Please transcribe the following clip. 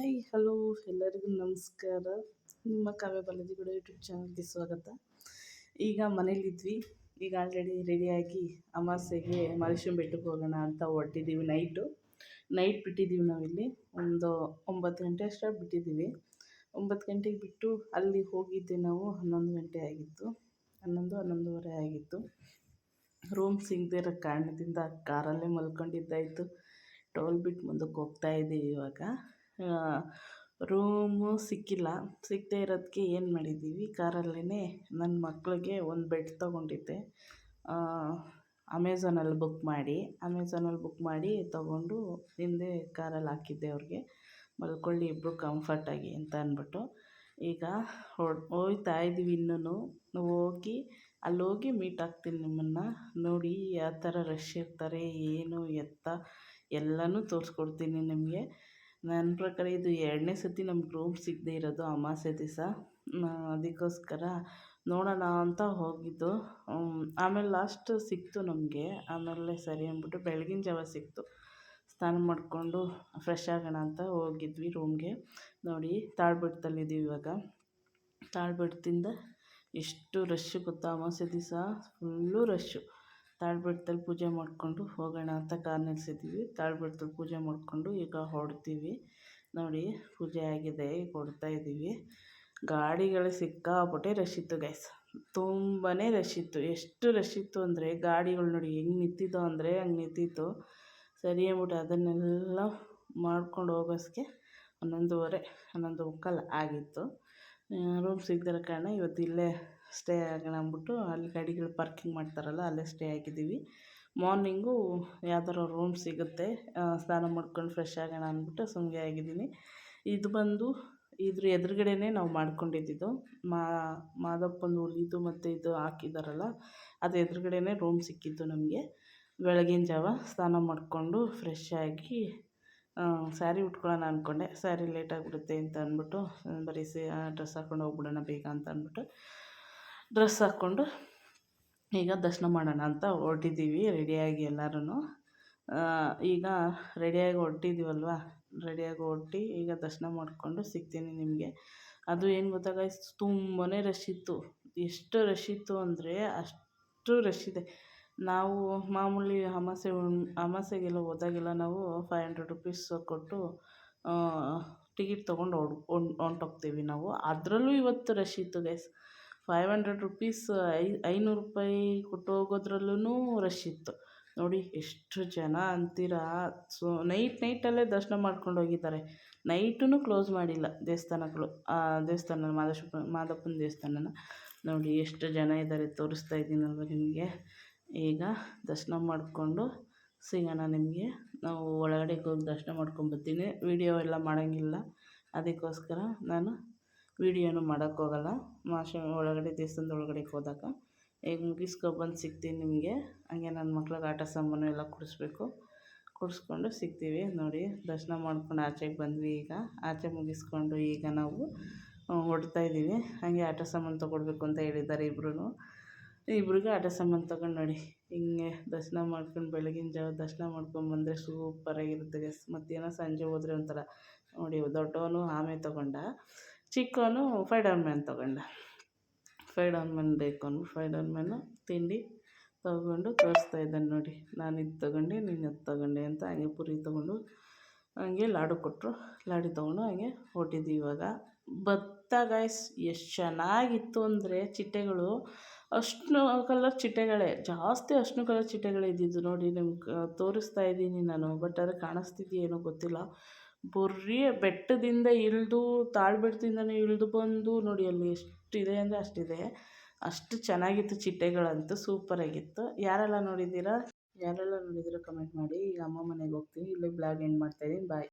Hi hello ಎಲ್ಲರಿಗೂ ನಮಸ್ಕಾರ. ನಿಮ್ಮ ಕಾವ್ಯ ಬಾಲಾಜಿ ಕೂಡ ಯೂಟ್ಯೂಬ್ ಚಾನಲ್ಗೆ ಸ್ವಾಗತ. ಈಗ ಮನೇಲಿದ್ವಿ, ಈಗ ಆಲ್ರೆಡಿ ರೆಡಿಯಾಗಿ ಅಮಾವಾಸ್ಯೆಗೆ ಮಹದೇಶ್ವರನ ಬೆಟ್ಟಕ್ಕೆ ಹೋಗೋಣ ಅಂತ ಹೊರಟಿದ್ದೀವಿ. ನೈಟ್ ಬಿಟ್ಟಿದ್ದೀವಿ. ನಾವಿಲ್ಲಿ ಒಂದು 9 ಗಂಟೆ ಅಷ್ಟರಲ್ಲಿ ಬಿಟ್ಟಿದ್ದೀವಿ. 9 ಗಂಟೆಗೆ ಬಿಟ್ಟು ಅಲ್ಲಿ ಹೋಗಿದ್ದೆ ನಾವು 11 ಗಂಟೆ ಆಗಿತ್ತು, 11-11:30 ಆಗಿತ್ತು. ರೂಮ್ ಸಿಗದೇ ಇರೋ ಕಾರಣದಿಂದ ಕಾರಲ್ಲೇ ಮಲ್ಕೊಂಡಿದ್ದಾಯಿತು. ಟೋಲ್ ಬಿಟ್ಟು ಮುಂದಕ್ಕೆ ಹೋಗ್ತಾಯಿದ್ದೀವಿ. ಇವಾಗ ರೂಮು ಸಿಗದೇ ಇರೋದಕ್ಕೆ ಏನು ಮಾಡಿದ್ದೀವಿ, ಕಾರಲ್ಲೇ ನನ್ನ ಮಕ್ಕಳಿಗೆ ಒಂದು ಬೆಡ್ ತೊಗೊಂಡಿದ್ದೆ. ಅಮೆಝಾನಲ್ಲಿ ಬುಕ್ ಮಾಡಿ ತೊಗೊಂಡು ಹಿಂದೆ ಕಾರಲ್ಲಿ ಹಾಕಿದ್ದೆ. ಅವ್ರಿಗೆ ಮಲ್ಕೊಳ್ಳಿ ಇಬ್ಬರು ಕಂಫರ್ಟಾಗಿ ಅಂತ ಅಂದ್ಬಿಟ್ಟು ಈಗ ಹೋಗ್ತಾ ಇದ್ದೀವಿ. ಇನ್ನೂ ಅಲ್ಲೋಗಿ ಮೀಟ್ ಆಗ್ತೀನಿ ನಿಮ್ಮನ್ನು. ನೋಡಿ ಯಾವ ಥರ ರಶ್ ಇರ್ತಾರೆ, ಏನು ಎತ್ತ ಎಲ್ಲನೂ ತೋರಿಸ್ಕೊಡ್ತೀನಿ ನಿಮಗೆ. ನನ್ನ ಪ್ರಕಾರ ಇದು 2ನೇ ಸತಿ ನಮ್ಗೆ ರೂಮ್ ಸಿಗದೇ ಇರೋದು ಅಮಾವಾಸ್ಯೆ ದಿವಸ. ಅದಕ್ಕೋಸ್ಕರ ನೋಡೋಣ ಅಂತ ಹೋಗಿದ್ದು. ಆಮೇಲೆ ಲಾಸ್ಟ್ ಸಿಕ್ತು ನಮಗೆ. ಆಮೇಲೆ ಸರಿ ಅಂದ್ಬಿಟ್ಟು ಬೆಳಗಿನ ಜಾವ ಸಿಕ್ತು. ಸ್ನಾನ ಮಾಡಿಕೊಂಡು ಫ್ರೆಶ್ ಆಗೋಣ ಅಂತ ಹೋಗಿದ್ವಿ ರೂಮ್ಗೆ. ನೋಡಿ ತಾಳ್ಬೆಟ್ಟದಲ್ಲಿದ್ದೀವಿ ಇವಾಗ. ತಾಳ್ಬೆಟ್ಟದಿಂದ ಎಷ್ಟು ರಶ್ಶು ಗೊತ್ತಾ, ಅಮಾವಾಸ್ಯೆ ದಿವಸ ಫುಲ್ಲು ರಶ್ಶು. ತಾಳ್ಬೆಟ್ಟದಲ್ಲಿ ಪೂಜೆ ಮಾಡಿಕೊಂಡು ಹೋಗೋಣ ಅಂತ ಕಾರ್ ನಿಲ್ಸಿದ್ದೀವಿ. ತಾಳ್ಬೆಟ್ಟದಲ್ಲಿ ಪೂಜೆ ಮಾಡಿಕೊಂಡು ಈಗ ಹೊರಡ್ತೀವಿ. ನೋಡಿ ಪೂಜೆ ಆಗಿದೆ, ಈಗ ಹೊರಡ್ತಾಯಿದ್ದೀವಿ. ಗಾಡಿಗಳು ಸಿಕ್ಕಾಪಟ್ಟೆ ರಶ್ ಇತ್ತು ಗೈಸ್, ತುಂಬಾ ರಶ್ ಇತ್ತು. ಎಷ್ಟು ರಶ್ ಇತ್ತು ಅಂದರೆ ಗಾಡಿಗಳು ನೋಡಿ ಹೆಂಗೆ ನಿಂತಿದ್ದೋ ಅಂದರೆ ಹಂಗೆ ನಿಂತಿತ್ತು. ಸರಿ ಅಂದ್ಬಿಟ್ಟು ಅದನ್ನೆಲ್ಲ ಮಾಡ್ಕೊಂಡು ಹೋಗೋಕ್ಕೆ 11:30 ಆಗಿತ್ತು. ರೂಮ್ ಸಿಗದಿರೋ ಕಾರಣ ಇವತ್ತು ಇಲ್ಲೇ ಸ್ಟೇ ಆಗೋಣ ಅಂದ್ಬಿಟ್ಟು ಅಲ್ಲಿ ಗಾಡಿಗಳು ಪಾರ್ಕಿಂಗ್ ಮಾಡ್ತಾರಲ್ಲ ಅಲ್ಲೇ ಸ್ಟೇ ಆಗಿದ್ದೀವಿ. ಮಾರ್ನಿಂಗು ಯಾವ್ದಾರು ರೂಮ್ ಸಿಗುತ್ತೆ, ಸ್ನಾನ ಮಾಡ್ಕೊಂಡು ಫ್ರೆಶ್ ಆಗೋಣ ಅಂದ್ಬಿಟ್ಟು ಸುಮ್ಮನೆ ಆಗಿದ್ದೀನಿ. ಇದು ಬಂದು ಇದ್ರ ಎದುರುಗಡೆನೇ ನಾವು ಮಾಡ್ಕೊಂಡಿದ್ದು. ಮಾದಪ್ಪನ ಹುಲಿದು ಮತ್ತು ಇದು ಹಾಕಿದ್ದಾರಲ್ಲ ಅದು ಎದುರುಗಡೆನೇ ರೂಮ್ ಸಿಕ್ಕಿದ್ದು ನಮಗೆ. ಬೆಳಗಿನ ಜಾವ ಸ್ನಾನ ಮಾಡಿಕೊಂಡು ಫ್ರೆಶ್ ಆಗಿ ಸ್ಯಾರಿ ಉಟ್ಕೊಳ್ಳೋಣ ಅಂದ್ಕೊಂಡೆ. ಸ್ಯಾರಿ ಲೇಟಾಗಿಬಿಡುತ್ತೆ ಅಂತ ಅಂದ್ಬಿಟ್ಟು ಬರೀ ಡ್ರೆಸ್ ಹಾಕ್ಕೊಂಡು ಹೋಗ್ಬಿಡೋಣ ಬೇಗ ಅಂತ ಅಂದ್ಬಿಟ್ಟು ಡ್ರೆಸ್ ಹಾಕ್ಕೊಂಡು ಈಗ ದರ್ಶನ ಮಾಡೋಣ ಅಂತ ಹೊರಟಿದ್ದೀವಿ ರೆಡಿಯಾಗಿ ಎಲ್ಲರೂ. ಈಗ ರೆಡಿಯಾಗಿ ಹೊರಟಿದ್ದೀವಲ್ವ, ರೆಡಿಯಾಗಿ ಹೊರಟು ಈಗ ದರ್ಶನ ಮಾಡಿಕೊಂಡು ಸಿಗ್ತೀನಿ ನಿಮಗೆ. ಅದು ಏನು ಗೊತ್ತಾ ಗೈಸ್, ತುಂಬಾ ರಶ್ ಇತ್ತು. ಎಷ್ಟು ರಶ್ ಇತ್ತು ಅಂದರೆ ಅಷ್ಟು ರಶ್ ಇದೆ. ನಾವು ಮಾಮೂಲಿ ಅಮಾವಾಸ್ಯೆಗೆಲ್ಲ ಹೋದಾಗೆಲ್ಲ ನಾವು 500 ರೂಪೀಸ್ ಕೊಟ್ಟು ಟಿಕೆಟ್ ತೊಗೊಂಡು ಹೊಂಟೋಗ್ತೀವಿ ನಾವು. ಅದರಲ್ಲೂ ಇವತ್ತು ರಶ್ ಇತ್ತು ಗೈಸ್. 500 ರೂಪೀಸ್ 500 ರೂಪಾಯಿ ಕೊಟ್ಟು ಹೋಗೋದ್ರಲ್ಲೂ ರಶ್ ಇತ್ತು. ನೋಡಿ ಎಷ್ಟು ಜನ ಅಂತೀರಾ. ನೈಟಲ್ಲೇ ದರ್ಶನ ಮಾಡ್ಕೊಂಡು ಹೋಗಿದ್ದಾರೆ. ನೈಟೂ ಕ್ಲೋಸ್ ಮಾಡಿಲ್ಲ ದೇವಸ್ಥಾನಗಳು. ದೇವಸ್ಥಾನ ಮಾದಪ್ಪನ ದೇವಸ್ಥಾನನ ನೋಡಿ ಎಷ್ಟು ಜನ ಇದ್ದಾರೆ, ತೋರಿಸ್ತಾ ಇದ್ದೀನಲ್ವ ನಿಮಗೆ. ಈಗ ದರ್ಶನ ಮಾಡಿಕೊಂಡು ಸಿಗೋಣ ನಿಮಗೆ. ನಾವು ಒಳಗಡೆಗೆ ಹೋಗಿ ದರ್ಶನ ಮಾಡ್ಕೊಂಬರ್ತೀನಿ. ವೀಡಿಯೋ ಎಲ್ಲ ಮಾಡೋಂಗಿಲ್ಲ, ಅದಕ್ಕೋಸ್ಕರ ನಾನು ವೀಡಿಯೋನು ಮಾಡೋಕ್ಕೋಗಲ್ಲ. ಒಳಗಡೆ ದೇವಸ್ಥಾನದ ಒಳಗಡೆಗೆ ಹೋದಾಗ ಈಗ ಮುಗಿಸ್ಕೊಬಂದು ಸಿಗ್ತೀನಿ ನಿಮಗೆ. ಹಂಗೆ ನನ್ನ ಮಕ್ಳಿಗೆ ಆಟ ಸಾಮಾನು ಎಲ್ಲ ಕೊಡಿಸ್ಕೊಂಡು ಸಿಗ್ತೀವಿ. ನೋಡಿ ದರ್ಶನ ಮಾಡ್ಕೊಂಡು ಆಚೆಗೆ ಬಂದ್ವಿ. ಈಗ ಆಚೆ ಮುಗಿಸ್ಕೊಂಡು ಈಗ ನಾವು ಹೊರಡ್ತಾಯಿದ್ದೀವಿ. ಹಾಗೆ ಆಟ ಸಾಮಾನು ತೊಗೊಳ್ಬೇಕು ಅಂತ ಹೇಳಿದ್ದಾರೆ ಇಬ್ರಿಗೂ ಆಟ ಸಾಮಾನು ತೊಗೊಂಡು ನೋಡಿ ಹಿಂಗೆ ದರ್ಶನ ಮಾಡ್ಕೊಂಡು ಬೆಳಗಿನ ಜಾವ ದರ್ಶನ ಮಾಡ್ಕೊಂಬಂದರೆ ಸೂಪರಾಗಿರುತ್ತೆ ಗೈಸ್. ಮತ್ತೇನೋ ಸಂಜೆ ಹೋದರೆ ಒಂಥರ. ನೋಡಿ ದೊಡ್ಡವನು ಆಮೆ ತೊಗೊಂಡ, ಚಿಕ್ಕವನು ಫೈಡರ್ ಮ್ಯಾನ್ ತೊಗೊಂಡ. ಫೈಡರ್ ಮ್ಯಾನ್ ಬೇಕು ಅಂದ್ಬಿಟ್ಟು ಫೈಡರ್ ಮ್ಯಾನು ತಿಂಡಿ ತೊಗೊಂಡು ತೋರಿಸ್ತಾ ಇದ್ದಾನೆ. ನೋಡಿ ನಾನು ಇದು ತೊಗೊಂಡೆ, ನೀನು ಅದು ತೊಗೊಂಡೆ ಅಂತ. ಹಂಗೆ ಪುರಿ ತೊಗೊಂಡು ಹಂಗೆ ಲಾಡು ಕೊಟ್ಟರು, ಲಾಡು ತೊಗೊಂಡು ಹಂಗೆ ಹೊರಟಿದ್ದೀವಿ ಇವಾಗ. ಭತ್ತ ಗೈಸ್ ಎಷ್ಟು ಚೆನ್ನಾಗಿತ್ತು ಅಂದರೆ ಚಿಟ್ಟೆಗಳು ಅರ್ಶಿನ ಕಲರ್ ಚಿಟ್ಟೆಗಳೇ ಜಾಸ್ತಿ, ಅರ್ಶಿನ ಕಲರ್ ಚಿಟ್ಟೆಗಳೇ ಇದ್ದಿದ್ದು. ನೋಡಿ ನಿಮ್ಗೆ ತೋರಿಸ್ತಾ ಇದ್ದೀನಿ ನಾನು, ಬಟ್ ಅದು ಕಾಣಿಸ್ತಿದೆಯೇನೋ ಗೊತ್ತಿಲ್ಲ. ಬರೀ ಬೆಟ್ಟದಿಂದ ತಾಳ್ಬೆಟ್ಟದಿಂದನೇ ಇಳಿದು ಬಂದು ನೋಡಿ ಅಲ್ಲಿ ಎಷ್ಟಿದೆ ಅಂದರೆ ಅಷ್ಟಿದೆ. ಅಷ್ಟು ಚೆನ್ನಾಗಿತ್ತು ಚಿಟ್ಟೆಗಳಂತೂ, ಸೂಪರಾಗಿತ್ತು. ಯಾರೆಲ್ಲ ನೋಡಿದ್ದೀರಾ ಕಮೆಂಟ್ ಮಾಡಿ. ಈಗ ಅಮ್ಮ ಮನೆಗೆ ಹೋಗ್ತೀನಿ. ಇಲ್ಲೇ ಬ್ಲಾಗ್ ಎಂಡ್ ಮಾಡ್ತಾಯಿದ್ದೀನಿ. ಬಾಯ್.